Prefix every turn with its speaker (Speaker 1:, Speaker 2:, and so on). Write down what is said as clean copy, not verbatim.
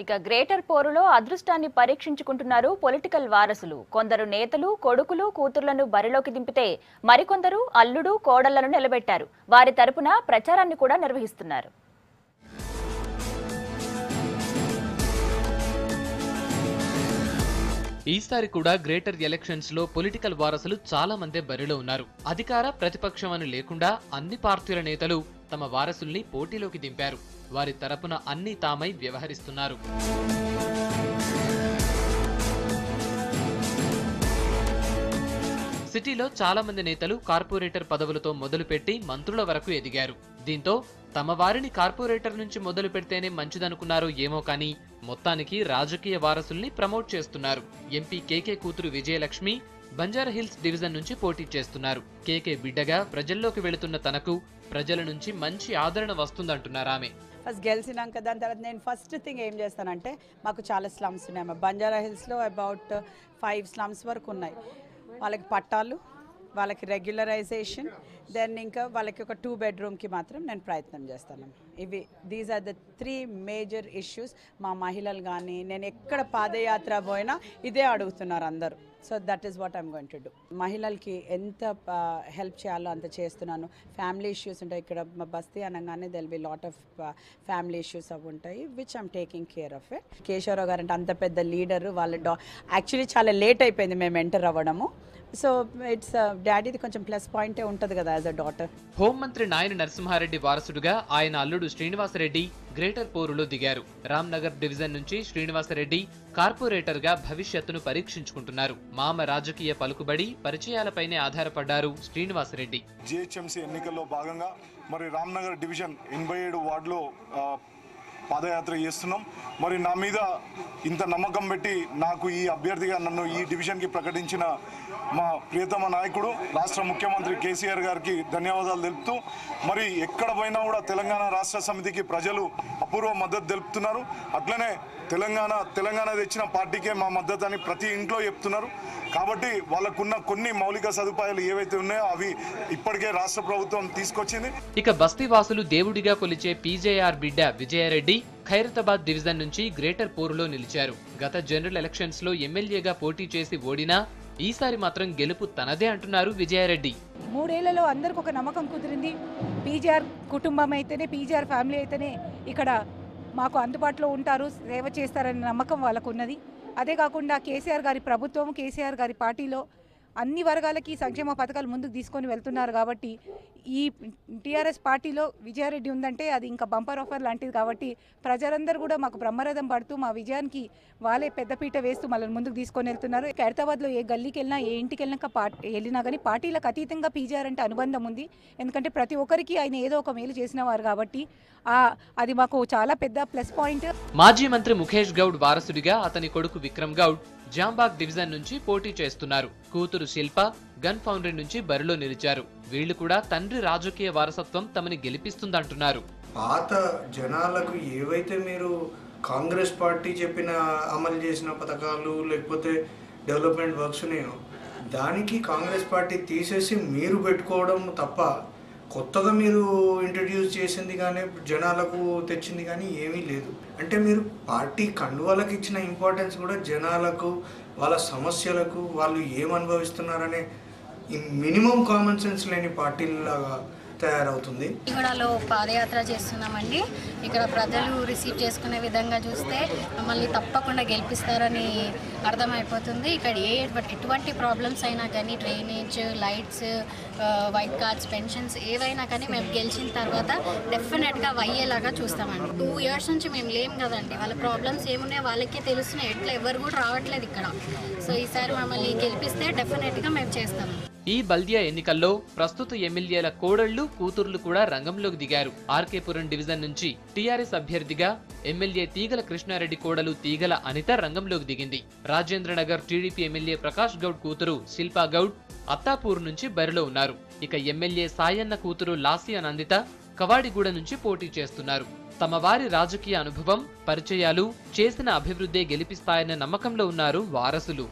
Speaker 1: ఇక గ్రేటర్ పోరులో అదృష్టాన్ని పరీక్షించుకుంటున్నారు పొలిటికల్ వారసులు. కొందరు నేతలు కొడుకులు కూతుర్లను బరిలోకి దింపితే మరికొందరు అల్లుడు కోడళ్లను నిలబెట్టారు. వారి తరపున ప్రచారాన్ని కూడా నిర్వహిస్తున్నారు.
Speaker 2: ఈసారి కూడా గ్రేటర్ ఎలక్షన్స్ లో పొలిటికల్ వారసులు చాలా మంది బరిలో ఉన్నారు. అధికార ప్రతిపక్షం అని లేకుండా అన్ని పార్టీల నేతలు తమ వారసుల్ని పోటీలోకి దింపారు. వారి తరపున అన్ని తామై వ్యవహరిస్తున్నారు. సిటీలో చాలా మంది నేతలు కార్పొరేటర్ పదవులతో మొదలుపెట్టి మంత్రుల వరకు ఎదిగారు. దీంతో తమ వారిని కార్పొరేటర్ నుంచి మొదలు పెడితేనే మంచిదనుకున్నారో ఏమో కానీ మొత్తానికి రాజకీయ వారసుల్ని ప్రమోట్ చేస్తున్నారు. ఎంపీ కేకే కూతురు విజయలక్ష్మి బంజారాహిల్స్ డివిజన్ నుంచి పోటీ చేస్తున్నారు. కేకే బిడ్డగా ప్రజల్లోకి వెళుతున్న తనకు ప్రజల నుంచి మంచి ఆదరణ వస్తుందంటున్నారు ఆమె.
Speaker 3: ఫస్ట్ గెలిచినాక దాని తర్వాత నేను ఫస్ట్ థింగ్ ఏం చేస్తానంటే, మాకు చాలా స్లమ్స్ ఉన్నాయి. బంజారాహిల్స్లో అబౌట్ 5 స్లమ్స్ వరకు ఉన్నాయి. వాళ్ళకి పట్టాలు, వాళ్ళకి రెగ్యులరైజేషన్, దెన్ ఇంకా వాళ్ళకి ఒక 2 బెడ్రూమ్కి మాత్రం నేను ప్రయత్నం చేస్తాను. These are the 3 major issues. మా మహిళలు కానీ నేను ఎక్కడ పాదయాత్ర పోయినా ఇదే అడుగుతున్నారు అందరూ. So that is what I'm going to do. మహిళలకి ఎంత హెల్ప్ చేయాలో అంత చేస్తున్నాను. ఫ్యామిలీ ఇష్యూస్ ఉంటాయి ఇక్కడ మా బస్తీ అనగానే they'll be lot of family issues అవి ఉంటాయి, which I'm taking care of it. Keshavarao గారు అంటే అంత పెద్ద లీడరు, వాళ్ళ యాక్చువల్లీ చాలా లేట్ అయిపోయింది మేము ఎంటర్ అవ్వడము. సో ఇట్స్ డాడీది కొంచెం ప్లస్ పాయింటే ఉంటుంది కదా యాజ్ అ డాటర్.
Speaker 2: హోంమంత్రి నాయని నరసింహారెడ్డి వారసుడుగా ఆయన అల్లుడు శ్రీనివాసరెడ్డి గ్రేటర్ పోరులో దిగారు. రామ్నగర్ డివిజన్ నుంచి శ్రీనివాసరెడ్డి కార్పొరేటర్ గా భవిష్యత్తును పరీక్షించుకుంటున్నారు. మామ రాజకీయ పలుకుబడి పరిచయాలపైనే ఆధారపడ్డారు శ్రీనివాసరెడ్డి.
Speaker 4: జిహెచ్ఎంసీ ఎన్నికల్లో భాగంగా మరి రామ్నగర్ డివిజన్ 87 వార్డులో పాదయాత్ర చేస్తున్నాం. మరి నా మీద ఇంత నమ్మకం పెట్టి నాకు ఈ అభ్యర్థిగా నన్ను ఈ డివిజన్కి ప్రకటించిన మా ప్రియతమ నాయకుడు రాష్ట్ర ముఖ్యమంత్రి కేసీఆర్ గారికి ధన్యవాదాలు తెలుపుతూ, మరి ఎక్కడ పోయినా కూడా తెలంగాణ రాష్ట్ర సమితికి ప్రజలు అపూర్వ మద్దతు తెలుపుతున్నారు. అట్లనే తెలంగాణ తెచ్చిన పార్టీకే మా మద్దతు అని ప్రతి ఇంట్లో చెప్తున్నారు. కాబట్టి వాళ్ళకున్న కొన్ని మౌలిక సదుపాయాలు ఏవైతే ఉన్నాయో అవి ఇప్పటికే రాష్ట్ర ప్రభుత్వం తీసుకొచ్చింది.
Speaker 2: ఇక బస్తీవాసులు దేవుడిగా కొలిచే పీజేఆర్ బిడ్డ విజయారెడ్డి ఖైరతాబాద్ డివిజన్ నుంచి గ్రేటర్ పోరులో నిలిచారు. గత జనరల్ ఎలక్షన్స్ లో ఎమ్మెల్యేగా పోటీ చేసి ఓడినా ఈసారి మాత్రం గెలుపు తనదే అంటున్నారు విజయారెడ్డి.
Speaker 5: 3 ఏళ్లలో అందరికి ఒక నమ్మకం కుదిరింది. పీజీఆర్ కుటుంబం అయితేనే, పీజీఆర్ ఫ్యామిలీ అయితేనే ఇక్కడ మాకు అందుబాటులో ఉంటారు, సేవ చేస్తారనే నమ్మకం వాళ్ళకు ఉన్నది. అదే కాకుండా కేసీఆర్ గారి ప్రభుత్వం, కేసీఆర్ గారి పార్టీలో అన్ని వర్గాలకి సంక్షేమ పథకాలు ముందుకు తీసుకొని వెళ్తున్నారు. కాబట్టి ఈ టీఆర్ఎస్ పార్టీలో విజయారెడ్డి ఉందంటే అది ఇంకా బంపర్ ఆఫర్ లాంటిది. కాబట్టి ప్రజలందరూ కూడా మాకు బ్రహ్మరథం పడుతూ మా విజయానికి వాళ్ళే పెద్దపీట వేస్తూ మళ్ళీ ముందుకు తీసుకొని వెళ్తున్నారు. ఖైరతాబాద్లో ఏ గల్లీకి వెళ్ళినా, ఏ ఇంటికి వెళ్ళినా కానీ పార్టీలకు అతీతంగా పీజీఆర్ అంటే అనుబంధం ఉంది. ఎందుకంటే ప్రతి ఒక్కరికి ఆయన ఏదో ఒక మేలు చేసిన వారు కాబట్టి అది మాకు చాలా పెద్ద ప్లస్ పాయింట్.
Speaker 2: మాజీ మంత్రి ముఖేష్ గౌడ్ వారసుడిగా అతని కొడుకు విక్రమ్ గౌడ్ జాంబాగ్ డివిజన్ నుంచి పోటీ చేస్తున్నారు. కూతురు శిల్ప గన్ ఫౌండరీ నుంచి బరిలో నిలిచారు. వీళ్లు కూడా తండ్రి రాజకీయ వారసత్వం తమని గెలిపిస్తుందంటున్నారు.
Speaker 6: పాత జనాలకు ఏవైతే మీరు కాంగ్రెస్ పార్టీ చెప్పిన అమలు చేసిన పథకాలు లేకపోతే డెవలప్మెంట్ వర్క్స్ ఉన్నాయో దానికి కాంగ్రెస్ పార్టీ తీసేసి మీరు పెట్టుకోవడం తప్ప కొత్తగా మీరు ఇంట్రడ్యూస్ చేసింది కానీ జనాలకు తెచ్చింది కానీ ఏమీ లేదు. అంటే మీరు పార్టీ కండువాలకు ఇచ్చిన ఇంపార్టెన్స్ కూడా జనాలకు, వాళ్ళ సమస్యలకు, వాళ్ళు ఏం అనుభవిస్తున్నారనే ఈ మినిమం కామన్ సెన్స్ లేని పార్టీలాగా తయారవుతుంది.
Speaker 7: ఇక్కడలో పాదయాత్ర చేస్తున్నామండి. ఇక్కడ ప్రజలు రిసీవ్ చేసుకునే విధంగా చూస్తే మమ్మల్ని తప్పకుండా గెలిపిస్తారని అర్థమైపోతుంది. ఇక్కడ ఎటువంటి ప్రాబ్లమ్స్ అయినా కానీ, drainage, lights, white cards, pensions ఏవైనా కానీ మేము గెలిచిన తర్వాత డెఫినెట్గా అయ్యేలాగా చూస్తామండి. 2 ఇయర్స్ నుంచి మేము లేం కదండి, వాళ్ళ ప్రాబ్లమ్స్ ఏమున్నాయో వాళ్ళకే తెలుస్తున్నాయి. ఎట్లా ఎవరు కూడా రావట్లేదు ఇక్కడ. సో ఈసారి మమ్మల్ని గెలిపిస్తే డెఫినెట్గా మేము చేస్తాము.
Speaker 2: ఈ బల్దియా ఎన్నికల్లో ప్రస్తుత ఎమ్మెల్యేల కోడళ్లు కూతుర్లు కూడా రంగంలోకి దిగారు. ఆర్కేపురం డివిజన్ నుంచి టీఆర్ఎస్ అభ్యర్థిగా ఎమ్మెల్యే తీగల కృష్ణారెడ్డి కోడలు తీగల అనిత రంగంలోకి దిగింది. రాజేంద్రనగర్ టీడీపీ ఎమ్మెల్యే ప్రకాష్ గౌడ్ కూతురు శిల్పా గౌడ్ అత్తాపూర్ నుంచి బరిలో ఉన్నారు. ఇక ఎమ్మెల్యే సాయన్న కూతురు లాసియా నందిత కవాడిగూడ నుంచి పోటీ చేస్తున్నారు. తమ వారి రాజకీయ అనుభవం, పరిచయాలు, చేసిన అభివృద్ధి గెలిపిస్తాయన్న నమ్మకంలో ఉన్నారు వారసులు.